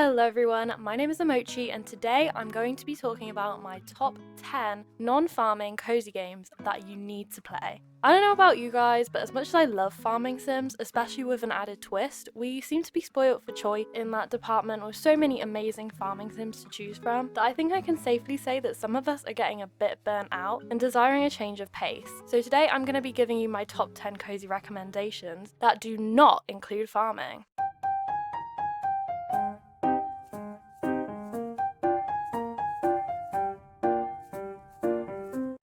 Hello everyone, my name is Amochi and today I'm going to be talking about my top 10 non-farming cozy games that you need to play. I don't know about you guys, but as much as I love farming sims, especially with an added twist, we seem to be spoiled for choice in that department with so many amazing farming sims to choose from that I think I can safely say that some of us are getting a bit burnt out and desiring a change of pace. So today I'm going to be giving you my top 10 cozy recommendations that do not include farming.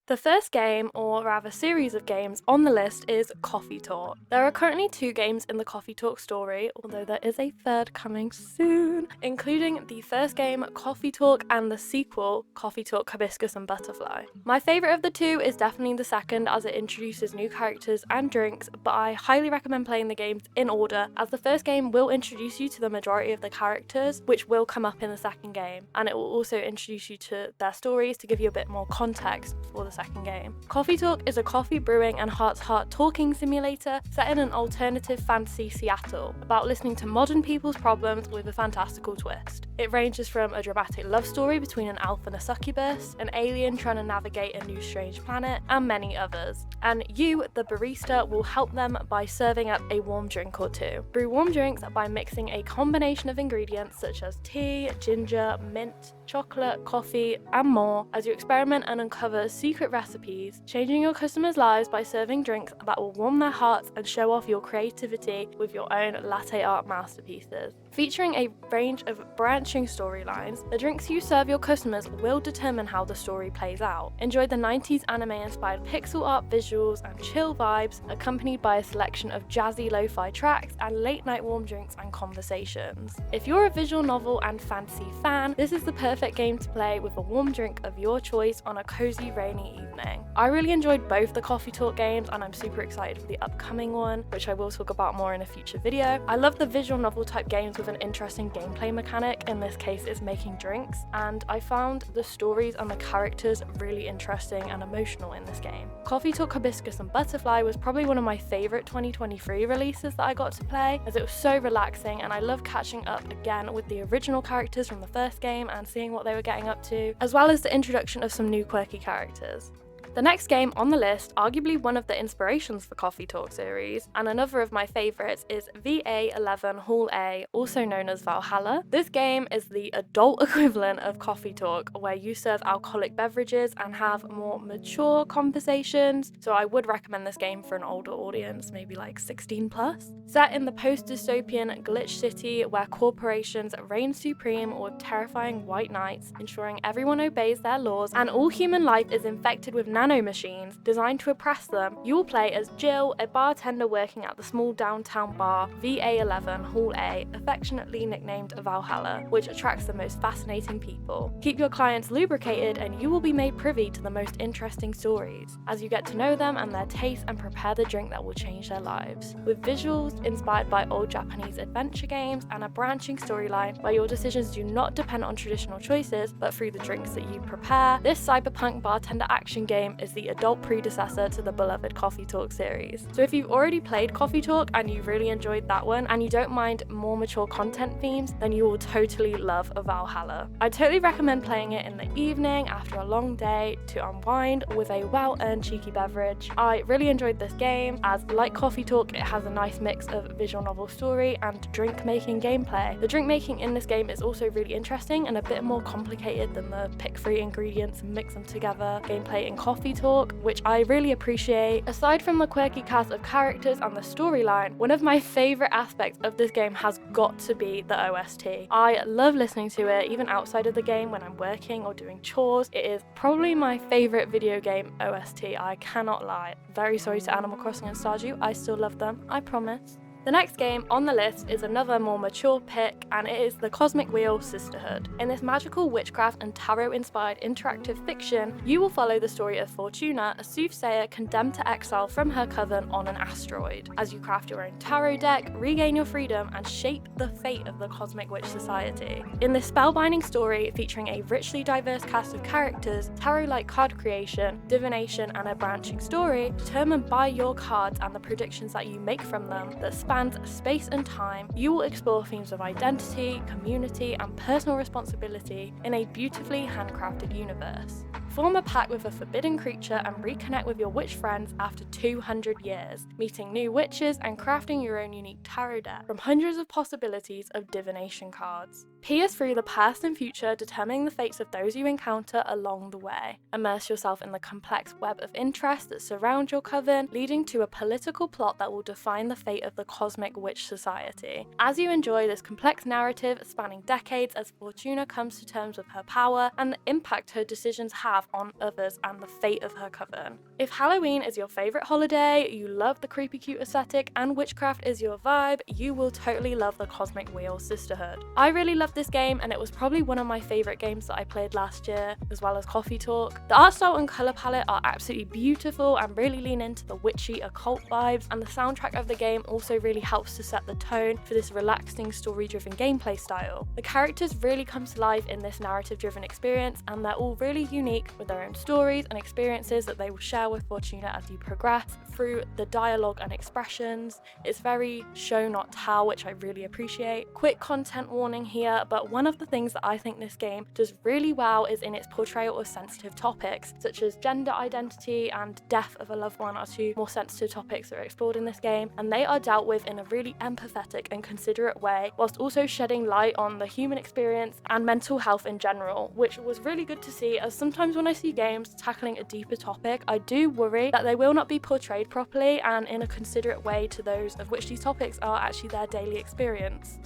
The first game, or rather series of games, on the list is Coffee Talk. There are currently 2 games in the Coffee Talk story, although there is a third coming soon, including the first game, Coffee Talk, and the sequel, Coffee Talk Hibiscus and Butterfly. My favourite of the 2 is definitely the second, as it introduces new characters and drinks, but I highly recommend playing the games in order, as the first game will introduce you to the majority of the characters, which will come up in the second game, and it will also introduce you to their stories to give you a bit more context for the second game. Coffee Talk is a coffee brewing and heart-to-heart talking simulator set in an alternative fantasy Seattle, about listening to modern people's problems with a fantastical twist. It ranges from a dramatic love story between an elf and a succubus, an alien trying to navigate a new strange planet, and many others. And you, the barista, will help them by serving up a warm drink or two. Brew warm drinks by mixing a combination of ingredients such as tea, ginger, mint, chocolate, coffee, and more as you experiment and uncover secret recipes, changing your customers' lives by serving drinks that will warm their hearts and show off your creativity with your own latte art masterpieces. Featuring a range of branching storylines, the drinks you serve your customers will determine how the story plays out. Enjoy the 90s anime-inspired pixel art visuals and chill vibes, accompanied by a selection of jazzy lo-fi tracks and late-night warm drinks and conversations. If you're a visual novel and fantasy fan, this is the perfect game to play with a warm drink of your choice on a cozy rainy evening. I really enjoyed both the Coffee Talk games and I'm super excited for the upcoming one, which I will talk about more in a future video. I love the visual novel type games with an interesting gameplay mechanic, in this case it's making drinks, and I found the stories and the characters really interesting and emotional in this game. Coffee Talk Hibiscus and Butterfly was probably one of my favourite 2023 releases that I got to play, as it was so relaxing and I love catching up again with the original characters from the first game and seeing what they were getting up to, as well as the introduction of some new quirky characters. The next game on the list, arguably one of the inspirations for Coffee Talk series, and another of my favourites, is VA11 Hall A, also known as Valhalla. This game is the adult equivalent of Coffee Talk, where you serve alcoholic beverages and have more mature conversations, so I would recommend this game for an older audience, maybe like 16 plus. Set in the post-dystopian glitch city where corporations reign supreme with terrifying white knights, ensuring everyone obeys their laws and all human life is infected with nanomachines designed to oppress them, you will play as Jill, a bartender working at the small downtown bar VA11 Hall A, affectionately nicknamed Valhalla, which attracts the most fascinating people. Keep your clients lubricated and you will be made privy to the most interesting stories, as you get to know them and their tastes and prepare the drink that will change their lives. With visuals inspired by old Japanese adventure games and a branching storyline where your decisions do not depend on traditional choices, but through the drinks that you prepare, this cyberpunk bartender action game is the adult predecessor to the beloved Coffee Talk series. So if you've already played Coffee Talk and you really enjoyed that one and you don't mind more mature content themes, then you will totally love Valhalla. I totally recommend playing it in the evening after a long day to unwind with a well-earned cheeky beverage. I really enjoyed this game, as like Coffee Talk, it has a nice mix of visual novel story and drink making gameplay. The drink making in this game is also really interesting and a bit more complicated than the pick 3 ingredients and mix them together gameplay in Coffee Talk, which I really appreciate. Aside from the quirky cast of characters and the storyline, one of my favourite aspects of this game has got to be the OST. I love listening to it even outside of the game when I'm working or doing chores. It is probably my favourite video game OST, I cannot lie. Very sorry to Animal Crossing and Stardew, I still love them, I promise. The next game on the list is another more mature pick, and it is the Cosmic Wheel Sisterhood. In this magical witchcraft and tarot-inspired interactive fiction, you will follow the story of Fortuna, a soothsayer condemned to exile from her coven on an asteroid, as you craft your own tarot deck, regain your freedom, and shape the fate of the Cosmic Witch Society. In this spellbinding story, featuring a richly diverse cast of characters, tarot-like card creation, divination, and a branching story, determined by your cards and the predictions that you make from them, that span spans space and time, you will explore themes of identity, community, and personal responsibility in a beautifully handcrafted universe. Form a pact with a forbidden creature and reconnect with your witch friends after 200 years, meeting new witches and crafting your own unique tarot deck from hundreds of possibilities of divination cards. Peer through the past and future, determining the fates of those you encounter along the way. Immerse yourself in the complex web of interests that surround your coven, leading to a political plot that will define the fate of the cosmic witch society. As you enjoy this complex narrative spanning decades as Fortuna comes to terms with her power and the impact her decisions have on others and the fate of her coven. If Halloween is your favourite holiday, you love the creepy cute aesthetic, and witchcraft is your vibe, you will totally love the Cosmic Wheel Sisterhood. I really loved this game, and it was probably one of my favourite games that I played last year, as well as Coffee Talk. The art style and colour palette are absolutely beautiful and really lean into the witchy occult vibes, and the soundtrack of the game also really helps to set the tone for this relaxing story-driven gameplay style. The characters really come to life in this narrative-driven experience, and they're all really unique with their own stories and experiences that they will share with Fortuna as you progress through the dialogue and expressions. It's very show not tell, which I really appreciate. Quick content warning here, but one of the things that I think this game does really well is in its portrayal of sensitive topics, such as gender identity and death of a loved one are two more sensitive topics that are explored in this game, and they are dealt with in a really empathetic and considerate way, whilst also shedding light on the human experience and mental health in general, which was really good to see, as sometimes when I see games tackling a deeper topic, I do worry that they will not be portrayed properly and in a considerate way to those of which these topics are actually their daily experience.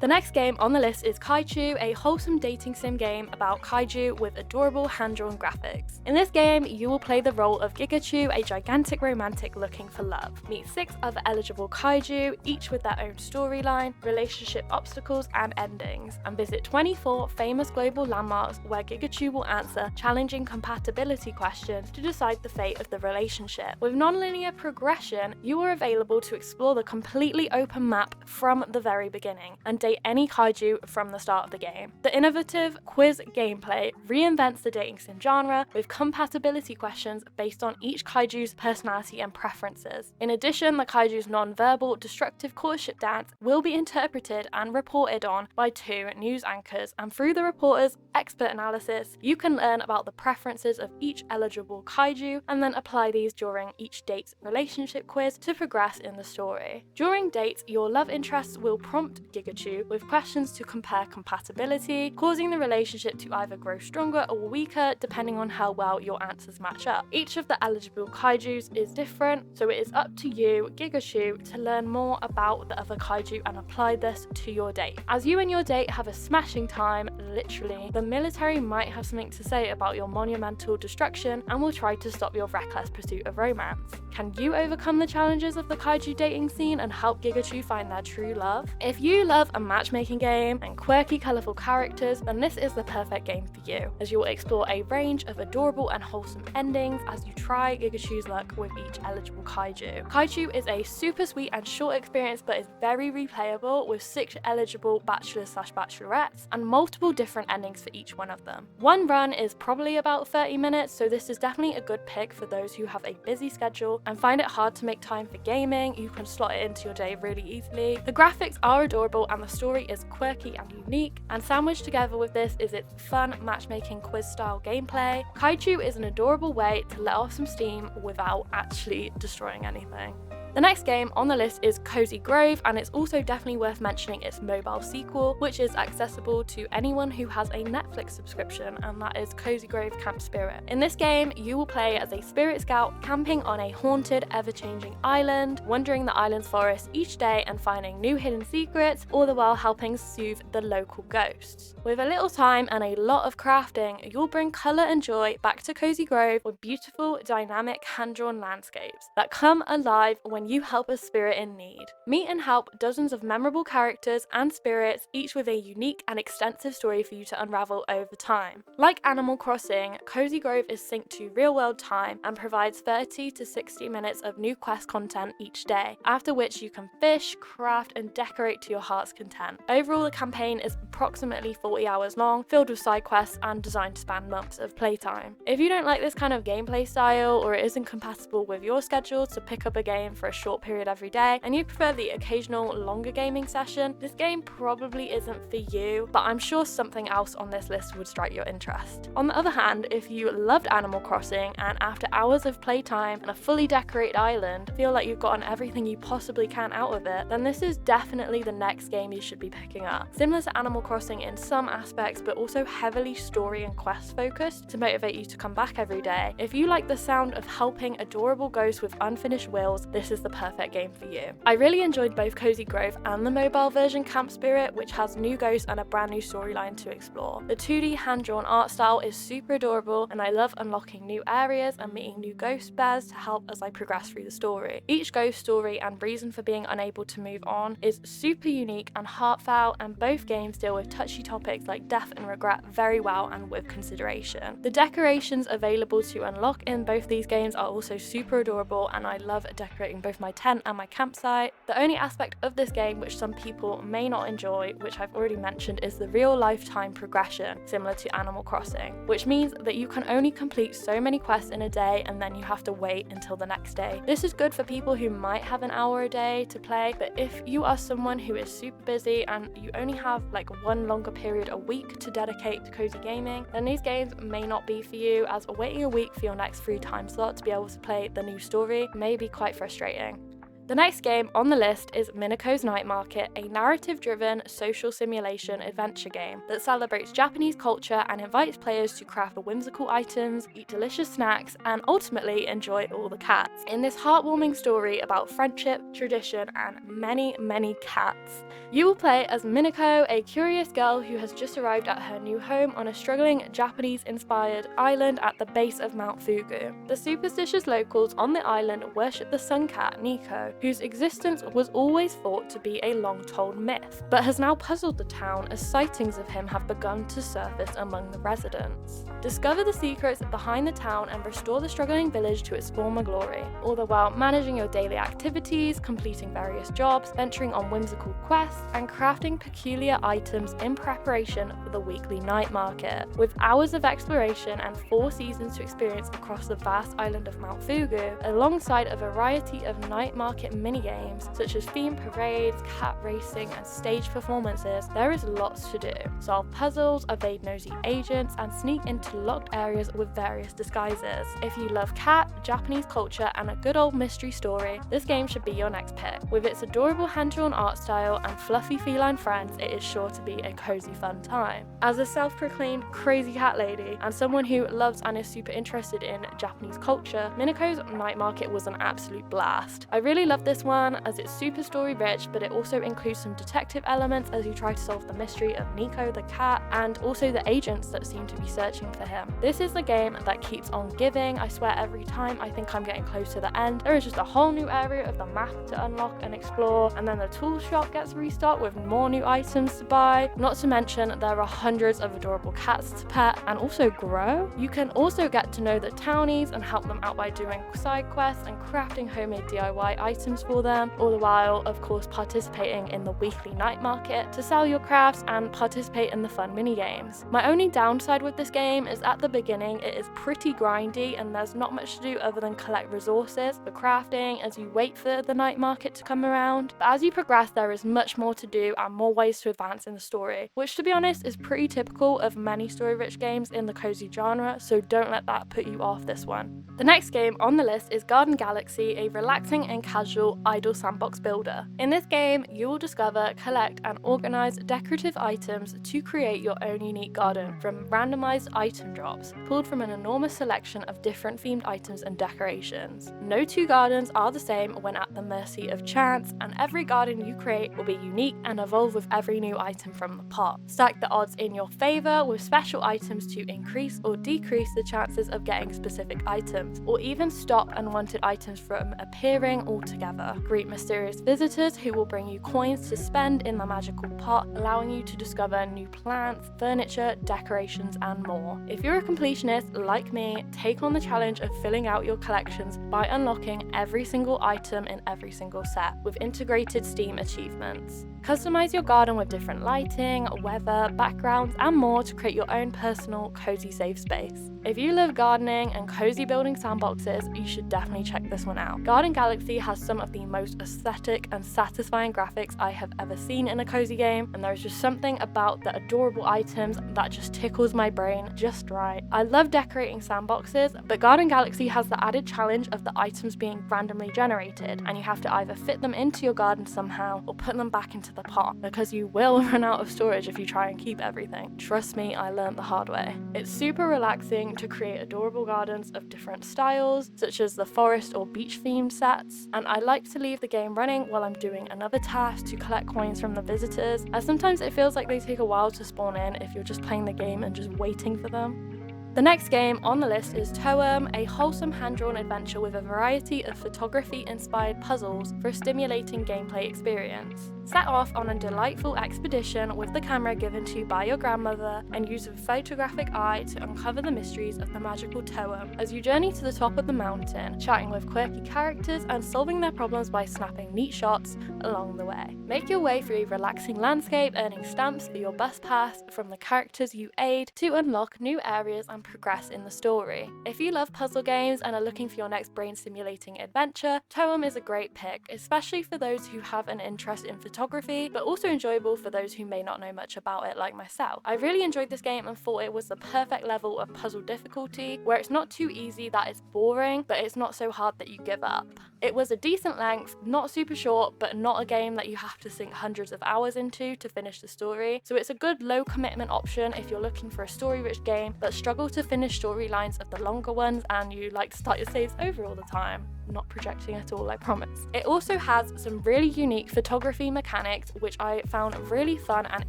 The next game on the list is Kaichu, a wholesome dating sim game about kaiju with adorable hand-drawn graphics. In this game, you will play the role of Gigachu, a gigantic romantic looking for love. Meet 6 other eligible kaiju, each with their own storyline, relationship obstacles, and endings, and visit 24 famous global landmarks where Gigachu will answer challenging compatibility questions to decide the fate of the relationship. With non-linear progression, you are available to explore the completely open map from the very beginning, and date any kaiju from the start of the game. The innovative quiz gameplay reinvents the dating sim genre with compatibility questions based on each kaiju's personality and preferences. In addition, the kaiju's non-verbal destructive courtship dance will be interpreted and reported on by 2 news anchors, and through the reporters' expert analysis, you can learn about the preferences of each eligible kaiju and then apply these during each date's relationship quiz to progress in the story. During dates, your love interests will prompt Gigachu with questions to compare compatibility, causing the relationship to either grow stronger or weaker depending on how well your answers match up. Each of the eligible kaijus is different, so it is up to you, Gigachu, to learn more about the other kaiju and apply this to your date. As you and your date have a smashing time, literally, the military might have something to say about your monumental destruction and will try to stop your reckless pursuit of romance. Can you overcome the challenges of the kaiju dating scene and help Gigachu find their true love? If you love a matchmaking game and quirky, colourful characters, then this is the perfect game for you, as you will explore a range of adorable and wholesome endings as you try Gigachu's luck with each eligible kaiju. Kaichu is a super sweet and short experience, but is very replayable with 6 eligible bachelors/bachelorettes and multiple different endings for each one of them. One run is probably about 30 minutes, so this is definitely a good pick for those who have a busy schedule and find it hard to make time for gaming. You can slot it into your day really easily. The graphics are adorable and the story is quirky and unique, and sandwiched together with this is its fun matchmaking quiz style gameplay. Kaichu is an adorable way to let off some steam without actually destroying anything. The next game on the list is Cozy Grove, and it's also definitely worth mentioning its mobile sequel, which is accessible to anyone who has a Netflix subscription, and that is Cozy Grove Camp Spirit. In this game, you will play as a spirit scout camping on a haunted, ever-changing island, wandering the island's forest each day and finding new hidden secrets, all the while helping soothe the local ghosts. With a little time and a lot of crafting, you'll bring colour and joy back to Cozy Grove with beautiful, dynamic, hand-drawn landscapes that come alive when you help a spirit in need. Meet and help dozens of memorable characters and spirits, each with a unique and extensive story for you to unravel over time. Like Animal Crossing, Cozy Grove is synced to real-world time and provides 30 to 60 minutes of new quest content each day, after which you can fish, craft, and decorate to your heart's content. Overall, the campaign is approximately 40 hours long, filled with side quests and designed to span months of playtime. If you don't like this kind of gameplay style, or it isn't compatible with your schedule to pick up a game for a short period every day, and you prefer the occasional longer gaming session, this game probably isn't for you, but I'm sure something else on this list would strike your interest. On the other hand, if you loved Animal Crossing and after hours of playtime and a fully decorated island feel like you've gotten everything you possibly can out of it, then this is definitely the next game you should be picking up. Similar to Animal Crossing in some aspects, but also heavily story and quest focused to motivate you to come back every day. If you like the sound of helping adorable ghosts with unfinished wills, this is the perfect game for you. I really enjoyed both Cozy Grove and the mobile version Camp Spirit, which has new ghosts and a brand new storyline to explore. The 2D hand-drawn art style is super adorable, and I love unlocking new areas and meeting new ghost bears to help as I progress through the story. Each ghost story and reason for being unable to move on is super unique and heartfelt, and both games deal with touchy topics like death and regret very well and with consideration. The decorations available to unlock in both these games are also super adorable, and I love decorating both my tent and my campsite. The only aspect of this game which some people may not enjoy, which I've already mentioned, is the real lifetime progression, similar to Animal Crossing, which means that you can only complete so many quests in a day and then you have to wait until the next day. This is good for people who might have an hour a day to play, but if you are someone who is super busy and you only have like one longer period a week to dedicate to cozy gaming, then these games may not be for you, as waiting a week for your next free time slot to be able to play the new story may be quite frustrating. The next game on the list is Minneko's Night Market, a narrative-driven social simulation adventure game that celebrates Japanese culture and invites players to craft whimsical items, eat delicious snacks, and ultimately enjoy all the cats. In this heartwarming story about friendship, tradition, and many, many cats, you will play as Mineko, a curious girl who has just arrived at her new home on a struggling Japanese-inspired island at the base of Mount Fugu. The superstitious locals on the island worship the sun cat, Nico, whose existence was always thought to be a long-told myth, but has now puzzled the town as sightings of him have begun to surface among the residents. Discover the secrets behind the town and restore the struggling village to its former glory, all the while managing your daily activities, completing various jobs, venturing on whimsical quests, and crafting peculiar items in preparation for the weekly night market. With hours of exploration and 4 seasons to experience across the vast island of Mount Fugu, alongside a variety of night market minigames such as theme parades, cat racing, and stage performances, there is lots to do. Solve puzzles, evade nosy agents, and sneak into locked areas with various disguises. If you love cat, Japanese culture, and a good old mystery story, this game should be your next pick. With its adorable hand-drawn art style and fluffy feline friends, it is sure to be a cozy fun time. As a self-proclaimed crazy cat lady and someone who loves and is super interested in Japanese culture, Minneko's Night Market was an absolute blast. I really love this one as it's super story rich, but it also includes some detective elements as you try to solve the mystery of Nico the cat and also the agents that seem to be searching for him. This is the game that keeps on giving. I swear every time I think I'm getting close to the end, there is just a whole new area of the map to unlock and explore, and then the tool shop gets restocked with more new items to buy. Not to mention there are hundreds of adorable cats to pet and also grow. You can also get to know the townies and help them out by doing side quests and crafting homemade DIY items for them, all the while of course participating in the weekly night market to sell your crafts and participate in the fun mini games. My only downside with this game is at the beginning it is pretty grindy and there's not much to do other than collect resources for crafting as you wait for the night market to come around, but as you progress there is much more to do and more ways to advance in the story, which to be honest is pretty typical of many story rich games in the cozy genre, so don't let that put you off this one. The next game on the list is Garden Galaxy, a relaxing and casual idle sandbox builder. In this game, you will discover, collect, and organize decorative items to create your own unique garden from randomized item drops, pulled from an enormous selection of different themed items and decorations. No 2 gardens are the same when at the mercy of chance, and every garden you create will be unique and evolve with every new item from the pot. Stack the odds in your favor with special items to increase or decrease the chances of getting specific items, or even stop unwanted items from appearing altogether. Greet mysterious visitors who will bring you coins to spend in the magical pot, allowing you to discover new plants, furniture, decorations, and more. If you're a completionist like me, take on the challenge of filling out your collections by unlocking every single item in every single set with integrated Steam achievements. Customize your garden with different lighting, weather, backgrounds, and more to create your own personal, cozy safe space. If you love gardening and cozy building sandboxes, you should definitely check this one out. Garden Galaxy has some of the most aesthetic and satisfying graphics I have ever seen in a cozy game, and there's just something about the adorable items that just tickles my brain just right. I love decorating sandboxes, but Garden Galaxy has the added challenge of the items being randomly generated, and you have to either fit them into your garden somehow or put them back into the pot, because you will run out of storage if you try and keep everything. Trust me, I learned the hard way. It's super relaxing to create adorable gardens of different styles, such as the forest or beach themed sets, and I like to leave the game running while I'm doing another task to collect coins from the visitors, as sometimes it feels like they take a while to spawn in if you're just playing the game and just waiting for them. The next game on the list is Toem, a wholesome hand-drawn adventure with a variety of photography-inspired puzzles for a stimulating gameplay experience. Set off on a delightful expedition with the camera given to you by your grandmother and use a photographic eye to uncover the mysteries of the magical toem as you journey to the top of the mountain, chatting with quirky characters and solving their problems by snapping neat shots along the way. Make your way through a relaxing landscape, earning stamps for your bus pass from the characters you aid to unlock new areas and progress in the story. If you love puzzle games and are looking for your next brain-stimulating adventure, Toem is a great pick, especially for those who have an interest in photography, but also enjoyable for those who may not know much about it like myself. I really enjoyed this game and thought it was the perfect level of puzzle difficulty, where it's not too easy that it's boring, but it's not so hard that you give up. It was a decent length, not super short, but not a game that you have to sink hundreds of hours into to finish the story, so it's a good low commitment option if you're looking for a story-rich game but struggle to finish storylines of the longer ones and you like to start your saves over all the time. Not projecting at all, I promise. It also has some really unique photography mechanics which I found really fun and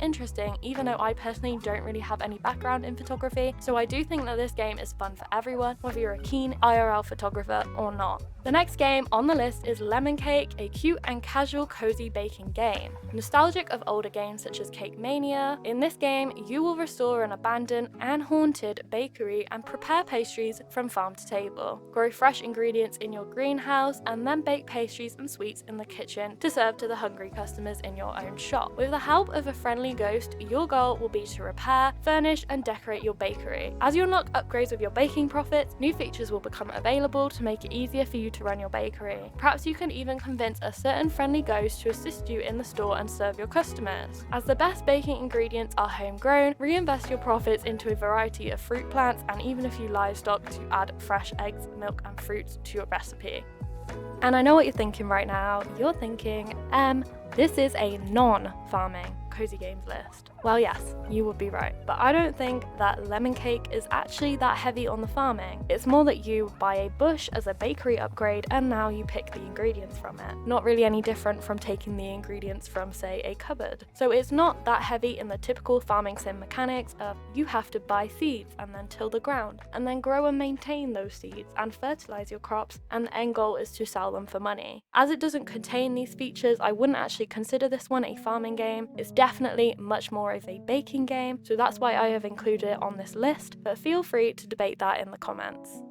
interesting, even though I personally don't really have any background in photography, so I do think that this game is fun for everyone, whether you're a keen IRL photographer or not. The next game on the list is Lemon Cake, a cute and casual cozy baking game. Nostalgic of older games such as Cake Mania, in this game you will restore an abandoned and haunted bakery and prepare pastries from farm to table. Grow fresh ingredients in your greenhouse and then bake pastries and sweets in the kitchen to serve to the hungry customers in your own shop. With the help of a friendly ghost, your goal will be to repair, furnish and decorate your bakery. As you unlock upgrades with your baking profits, new features will become available to make it easier for you to run your bakery. Perhaps you can even convince a certain friendly ghost to assist you in the store and serve your customers. As the best baking ingredients are homegrown, reinvest your profits into a variety of fruit plants and even a few livestock to add fresh eggs, milk and fruits to your recipe. And I know what you're thinking right now. You're thinking, this is a non-farming cozy games list. Well, yes, you would be right, but I don't think that Lemon Cake is actually that heavy on the farming. It's more that you buy a bush as a bakery upgrade and now you pick the ingredients from it. Not really any different from taking the ingredients from, say, a cupboard. So it's not that heavy in the typical farming sim mechanics of you have to buy seeds and then till the ground and then grow and maintain those seeds and fertilize your crops, and the end goal is to sell them for money. As it doesn't contain these features, I wouldn't actually consider this one a farming game. It's definitely much more of a baking game, so that's why I have included it on this list, but feel free to debate that in the comments.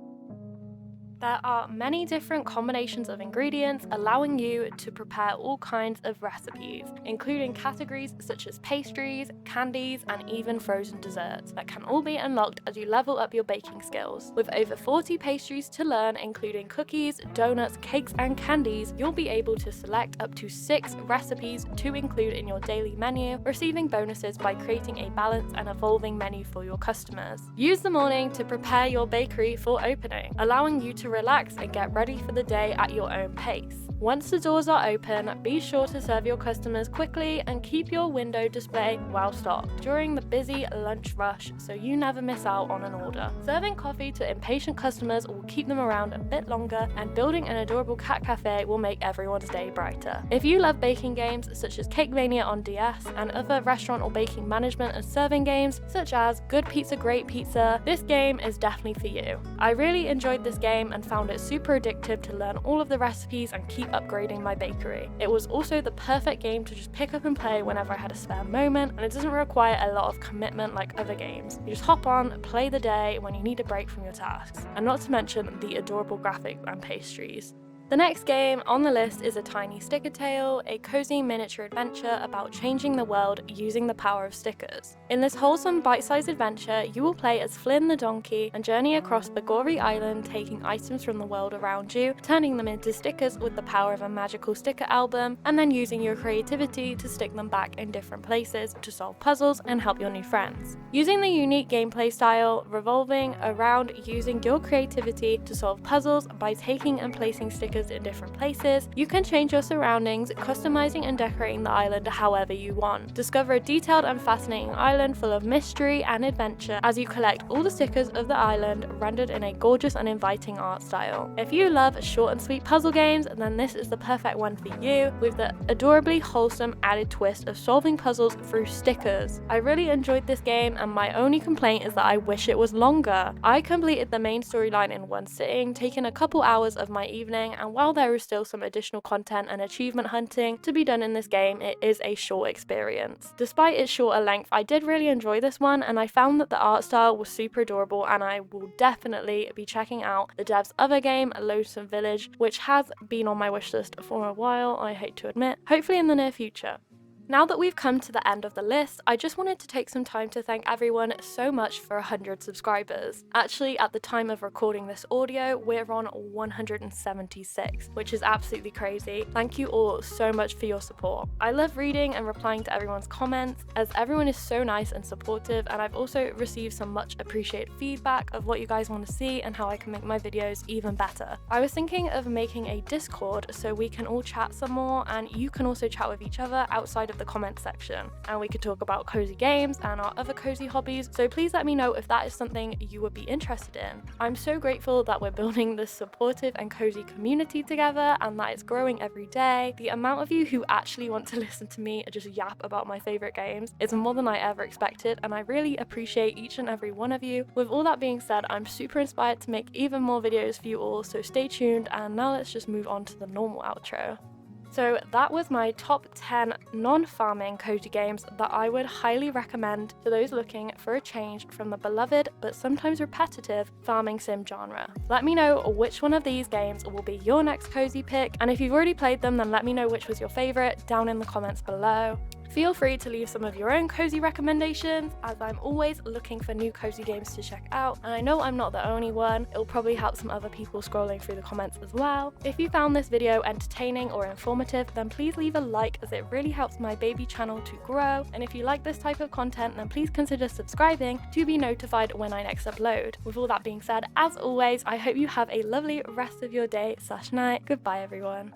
There are many different combinations of ingredients allowing you to prepare all kinds of recipes, including categories such as pastries, candies, and even frozen desserts that can all be unlocked as you level up your baking skills. With over 40 pastries to learn, including cookies, donuts, cakes, and candies, you'll be able to select up to 6 recipes to include in your daily menu, receiving bonuses by creating a balanced and evolving menu for your customers. Use the morning to prepare your bakery for opening, allowing you to relax and get ready for the day at your own pace. Once the doors are open, be sure to serve your customers quickly and keep your window display well stocked during the busy lunch rush so you never miss out on an order. Serving coffee to impatient customers will keep them around a bit longer, and building an adorable cat cafe will make everyone's day brighter. If you love baking games such as Cake Mania on DS and other restaurant or baking management and serving games such as Good Pizza Great Pizza, this game is definitely for you. I really enjoyed this game and found it super addictive to learn all of the recipes and keep upgrading my bakery. It was also the perfect game to just pick up and play whenever I had a spare moment, and it doesn't require a lot of commitment like other games. You just hop on, play the day when you need a break from your tasks, and not to mention the adorable graphics and pastries. The next game on the list is A Tiny Sticker Tale, a cozy miniature adventure about changing the world using the power of stickers. In this wholesome bite-sized adventure, you will play as Flynn the donkey and journey across Bagori Island, taking items from the world around you, turning them into stickers with the power of a magical sticker album, and then using your creativity to stick them back in different places to solve puzzles and help your new friends. Using the unique gameplay style revolving around using your creativity to solve puzzles by taking and placing stickers in different places, you can change your surroundings, customizing and decorating the island however you want. Discover a detailed and fascinating island full of mystery and adventure as you collect all the stickers of the island rendered in a gorgeous and inviting art style. If you love short and sweet puzzle games, then this is the perfect one for you, with the adorably wholesome added twist of solving puzzles through stickers. I really enjoyed this game, and my only complaint is that I wish it was longer. I completed the main storyline in one sitting, taking a couple hours of my evening, and while there is still some additional content and achievement hunting to be done in this game, it is a short experience. Despite its shorter length, I did really enjoy this one, and I found that the art style was super adorable, and I will definitely be checking out the devs' other game, Lonesome Village, which has been on my wishlist for a while, I hate to admit, hopefully in the near future. Now that we've come to the end of the list, I just wanted to take some time to thank everyone so much for 100 subscribers. Actually, at the time of recording this audio, we're on 176, which is absolutely crazy. Thank you all so much for your support. I love reading and replying to everyone's comments, as everyone is so nice and supportive, and I've also received some much appreciated feedback of what you guys want to see and how I can make my videos even better. I was thinking of making a Discord so we can all chat some more, and you can also chat with each other outside of the comment section, and we could talk about cozy games and our other cozy hobbies, so please let me know if that is something you would be interested in. I'm so grateful that we're building this supportive and cozy community together, and that it's growing every day. The amount of you who actually want to listen to me just yap about my favorite games is more than I ever expected, and I really appreciate each and every one of you. With all that being said, I'm super inspired to make even more videos for you all, so stay tuned, and now let's just move on to the normal outro. So that was my top 10 non-farming cozy games that I would highly recommend to those looking for a change from the beloved but sometimes repetitive farming sim genre. Let me know which one of these games will be your next cozy pick, and if you've already played them, then let me know which was your favorite down in the comments below. Feel free to leave some of your own cozy recommendations, as I'm always looking for new cozy games to check out, and I know I'm not the only one. It'll probably help some other people scrolling through the comments as well. If you found this video entertaining or informative, then please leave a like, as it really helps my baby channel to grow, and if you like this type of content, then please consider subscribing to be notified when I next upload. With all that being said, as always, I hope you have a lovely rest of your day/night. Goodbye everyone.